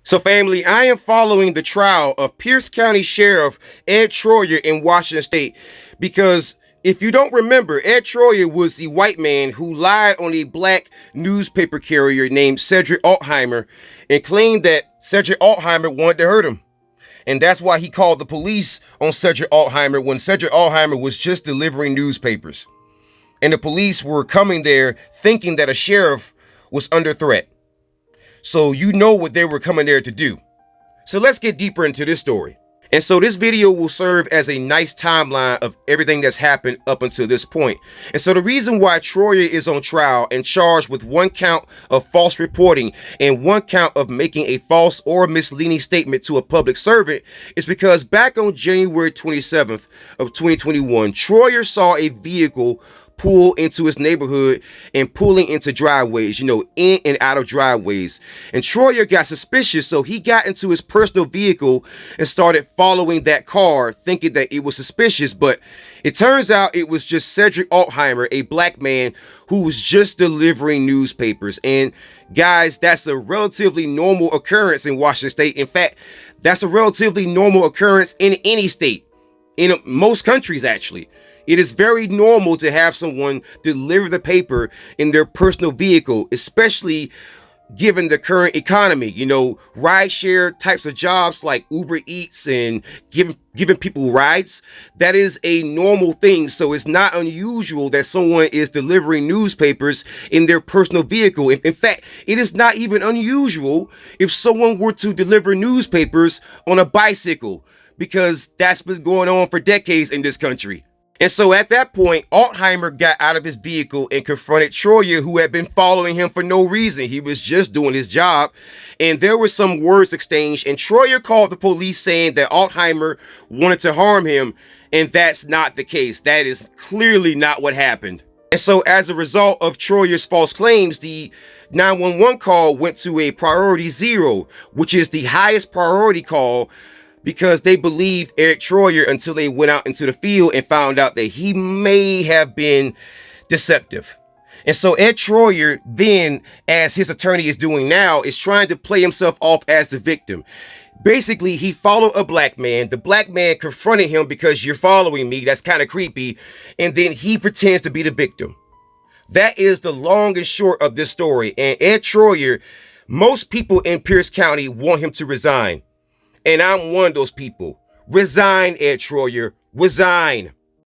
So family, I am following the trial of Pierce County Sheriff Ed Troyer in Washington State because if you don't remember, Ed Troyer was the white man who lied on a black newspaper carrier named Cedric Altheimer and claimed that Cedric Altheimer wanted to hurt him. And that's why he called the police on Cedric Altheimer when Cedric Altheimer was just delivering newspapers. And the police were coming there thinking that a sheriff was under threat. So you know what they were coming there to do. So let's get deeper into this story. And so this video will serve as a nice timeline of everything that's happened up until this point. And so the reason why Troyer is on trial and charged with 1 count of false reporting and 1 count of making a false or misleading statement to a public servant is because back on January 27th of 2021, Troyer saw a vehicle pull into his neighborhood and pulling into driveways, in and out of driveways. And Troyer got suspicious, so he got into his personal vehicle and started following that car, thinking that it was suspicious. But it turns out it was just Cedric Altheimer, a black man who was just delivering newspapers. And guys, that's a relatively normal occurrence in Washington State. In fact, that's a relatively normal occurrence in any state, in most countries actually. It is very normal to have someone deliver the paper in their personal vehicle, especially given the current economy. Rideshare types of jobs like Uber Eats and giving people rides, that is a normal thing. So it's not unusual that someone is delivering newspapers in their personal vehicle. In fact, it is not even unusual if someone were to deliver newspapers on a bicycle, because that's been going on for decades in this country. And so at that point, Altheimer got out of his vehicle and confronted Troyer, who had been following him for no reason. He was just doing his job. And there were some words exchanged, and Troyer called the police saying that Altheimer wanted to harm him. And that's not the case. That is clearly not what happened. And so as a result of Troyer's false claims, the 911 call went to a priority 0, which is the highest priority call, because they believed Eric Troyer until they went out into the field and found out that he may have been deceptive. And so Ed Troyer then, as his attorney is doing now, is trying to play himself off as the victim. Basically, he followed a black man. The black man confronted him because you're following me. That's kind of creepy. And then he pretends to be the victim. That is the long and short of this story. And Ed Troyer, most people in Pierce County want him to resign. And I'm one of those people. Resign, Ed Troyer. Resign.